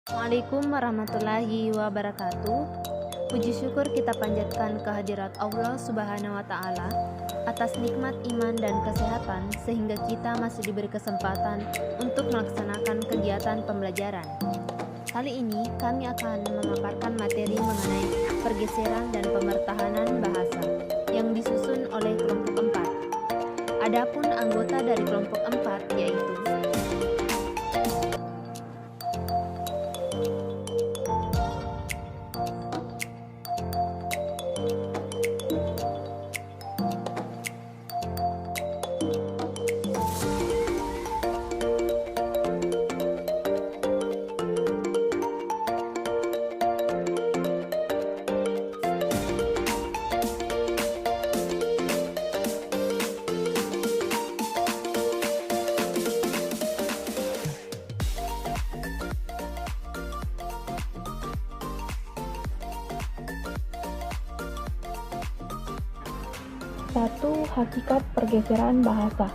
Assalamualaikum warahmatullahi wabarakatuh. Puji syukur kita panjatkan kehadirat Allah Subhanahu wa Ta'ala atas nikmat iman dan kesehatan, sehingga kita masih diberi kesempatan untuk melaksanakan kegiatan pembelajaran. Kali ini kami akan memaparkan materi mengenai pergeseran dan pemertahanan bahasa yang disusun oleh kelompok 4. Adapun anggota dari kelompok 4 yaitu Satu, hakikat pergeseran bahasa.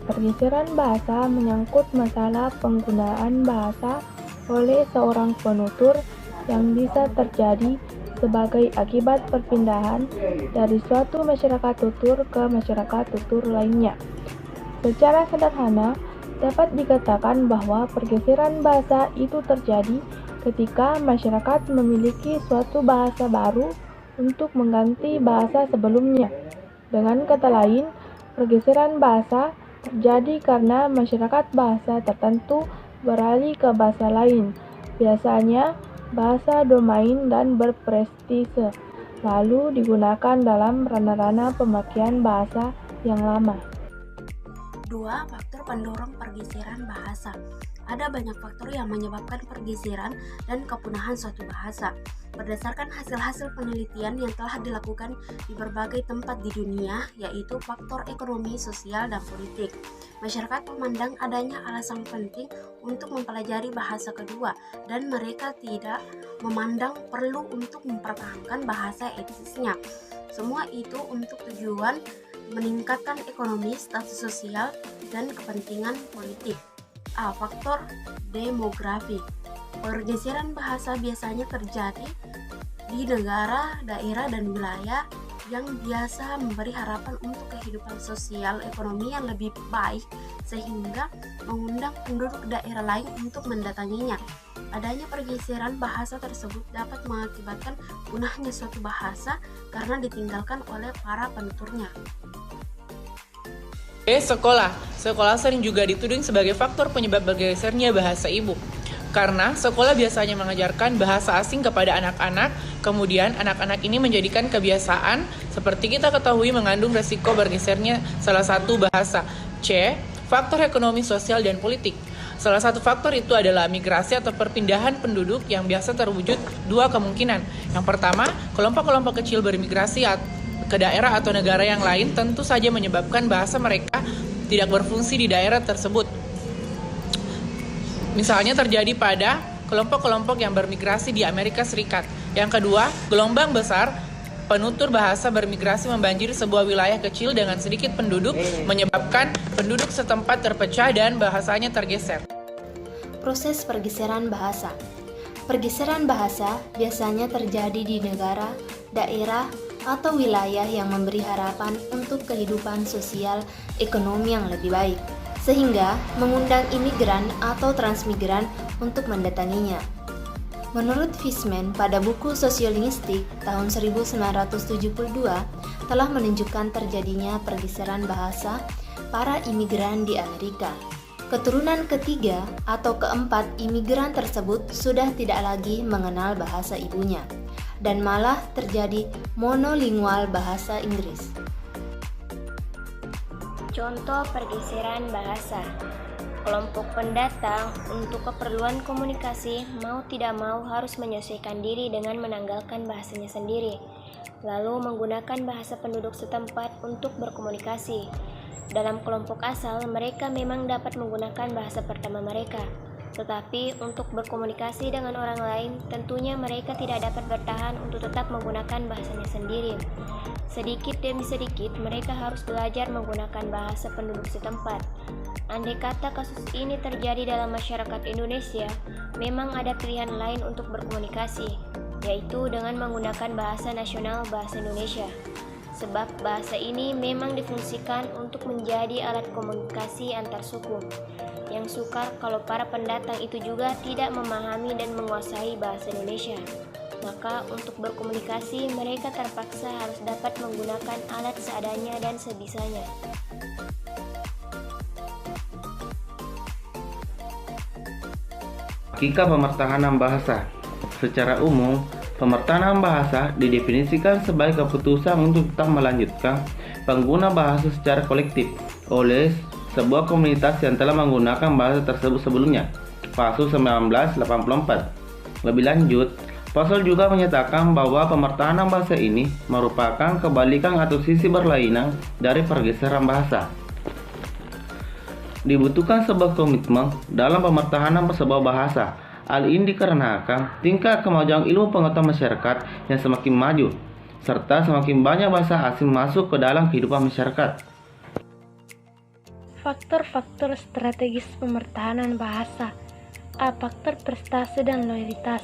Pergeseran bahasa menyangkut masalah penggunaan bahasa oleh seorang penutur yang bisa terjadi sebagai akibat perpindahan dari suatu masyarakat tutur ke masyarakat tutur lainnya. Secara sederhana, dapat dikatakan bahwa pergeseran bahasa itu terjadi ketika masyarakat memiliki suatu bahasa baru untuk mengganti bahasa sebelumnya. Dengan kata lain, pergeseran bahasa terjadi karena masyarakat bahasa tertentu beralih ke bahasa lain, biasanya bahasa domain dan berprestise, lalu digunakan dalam ranah-ranah pemakaian bahasa yang lama. 2. Faktor pendorong pergeseran bahasa. Ada banyak faktor yang menyebabkan pergeseran dan kepunahan suatu bahasa. Berdasarkan hasil-hasil penelitian yang telah dilakukan di berbagai tempat di dunia, yaitu faktor ekonomi, sosial, dan politik. Masyarakat memandang adanya alasan penting untuk mempelajari bahasa kedua, dan mereka tidak memandang perlu untuk mempertahankan bahasa etisnya. Semua itu untuk tujuan meningkatkan ekonomi, status sosial, dan kepentingan politik. A. Faktor demografi. Pergeseran bahasa biasanya terjadi di negara, daerah, dan wilayah yang biasa memberi harapan untuk kehidupan sosial ekonomi yang lebih baik, sehingga mengundang penduduk daerah lain untuk mendatanginya. Adanya pergeseran bahasa tersebut dapat mengakibatkan punahnya suatu bahasa karena ditinggalkan oleh para penuturnya. B. Sekolah. Sekolah sering juga dituding sebagai faktor penyebab bergesernya bahasa ibu. Karena sekolah biasanya mengajarkan bahasa asing kepada anak-anak, kemudian anak-anak ini menjadikan kebiasaan seperti kita ketahui mengandung resiko bergesernya salah satu bahasa. C. Faktor ekonomi, sosial, dan politik. Salah satu faktor itu adalah migrasi atau perpindahan penduduk yang biasa terwujud dua kemungkinan. Yang pertama, kelompok-kelompok kecil bermigrasi ke daerah atau negara yang lain tentu saja menyebabkan bahasa mereka tidak berfungsi di daerah tersebut. Misalnya terjadi pada kelompok-kelompok yang bermigrasi di Amerika Serikat. Yang kedua, gelombang besar penutur bahasa bermigrasi membanjiri sebuah wilayah kecil dengan sedikit penduduk, menyebabkan penduduk setempat terpecah dan bahasanya tergeser. proses pergeseran bahasa. Pergeseran bahasa biasanya terjadi di negara, daerah, atau wilayah yang memberi harapan untuk kehidupan sosial ekonomi yang lebih baik, sehingga mengundang imigran atau transmigran untuk mendatanginya. Menurut Fishman, pada buku Sosiolinguistik tahun 1972 telah menunjukkan terjadinya pergeseran bahasa para imigran di Amerika. Keturunan ketiga atau keempat imigran tersebut sudah tidak lagi mengenal bahasa ibunya, dan malah terjadi monolingual bahasa Inggris. Contoh pergeseran bahasa. Kelompok pendatang untuk keperluan komunikasi mau tidak mau harus menyesuaikan diri dengan menanggalkan bahasanya sendiri, lalu menggunakan bahasa penduduk setempat untuk berkomunikasi. Dalam kelompok asal, mereka memang dapat menggunakan bahasa pertama mereka, tetapi untuk berkomunikasi dengan orang lain, tentunya mereka tidak dapat bertahan untuk tetap menggunakan bahasanya sendiri. Sedikit demi sedikit, mereka harus belajar menggunakan bahasa penduduk setempat. Andai kata kasus ini terjadi dalam masyarakat Indonesia, memang ada pilihan lain untuk berkomunikasi, yaitu dengan menggunakan bahasa nasional bahasa Indonesia. Sebab bahasa ini memang difungsikan untuk menjadi alat komunikasi antar suku. Yang sukar kalau para pendatang itu juga tidak memahami dan menguasai bahasa Indonesia. Maka untuk berkomunikasi mereka terpaksa harus dapat menggunakan alat seadanya dan sebisanya. Hakika pemertahanan bahasa. Secara umum, pemertahanan bahasa didefinisikan sebagai keputusan untuk tetap melanjutkan pengguna bahasa secara kolektif oleh sebuah komunitas yang telah menggunakan bahasa tersebut sebelumnya. Pasal 1984. Lebih lanjut, pasal juga menyatakan bahwa pemertahanan bahasa ini merupakan kebalikan atau sisi berlainan dari pergeseran bahasa. Dibutuhkan sebuah komitmen dalam pemertahanan sebuah bahasa. Hal ini dikarenakan tingkat kemajuan ilmu pengetahuan masyarakat yang semakin maju, serta semakin banyak bahasa asing masuk ke dalam kehidupan masyarakat. Faktor-faktor strategis pemertahanan bahasa. A. Faktor prestasi dan loyalitas.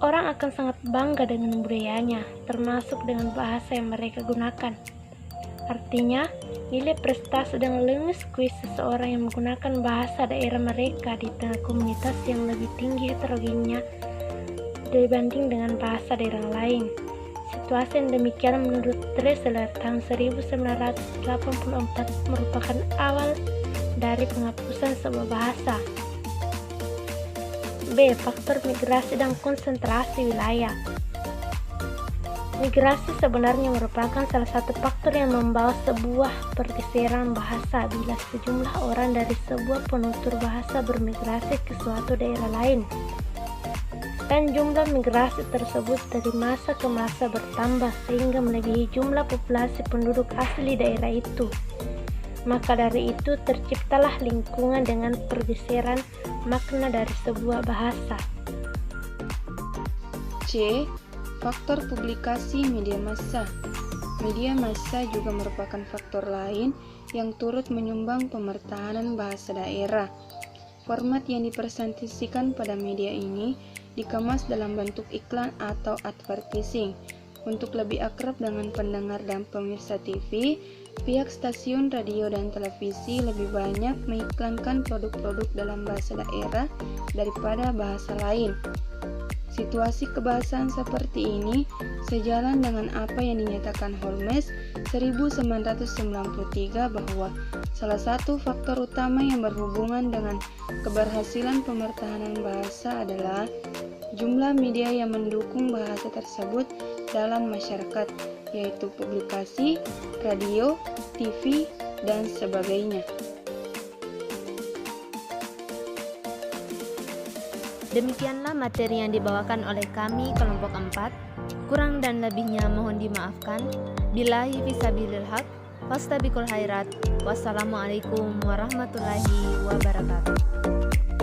Orang akan sangat bangga dengan budayanya, termasuk dengan bahasa yang mereka gunakan. Artinya, nilai prestasi dan linguistik seseorang yang menggunakan bahasa daerah mereka di tengah komunitas yang lebih tinggi heterogennya dibanding dengan bahasa daerah lain. Situasi yang demikian menurut Dressler tahun 1984 merupakan awal dari penghapusan sebuah bahasa. B. Faktor migrasi dan konsentrasi wilayah. Migrasi sebenarnya merupakan salah satu faktor yang membawa sebuah pergeseran bahasa bila sejumlah orang dari sebuah penutur bahasa bermigrasi ke suatu daerah lain. Dan jumlah migrasi tersebut dari masa ke masa bertambah sehingga melebihi jumlah populasi penduduk asli daerah itu. Maka dari itu terciptalah lingkungan dengan pergeseran makna dari sebuah bahasa. C. Faktor publikasi media massa. Media massa juga merupakan faktor lain yang turut menyumbang pemertahanan bahasa daerah. Format yang dipresentasikan pada media ini dikemas dalam bentuk iklan atau advertising. Untuk lebih akrab dengan pendengar dan pemirsa TV, pihak stasiun radio dan televisi lebih banyak mengiklankan produk-produk dalam bahasa daerah daripada bahasa lain. Situasi kebahasaan seperti ini sejalan dengan apa yang dinyatakan Holmes 1993 bahwa salah satu faktor utama yang berhubungan dengan keberhasilan pemertahanan bahasa adalah jumlah media yang mendukung bahasa tersebut dalam masyarakat, yaitu publikasi, radio, TV, dan sebagainya. Demikianlah materi yang dibawakan oleh kami kelompok 4. Kurang dan lebihnya mohon dimaafkan. Billahi fisabilil haq. Fastabiqul khairat. Wassalamualaikum warahmatullahi wabarakatuh.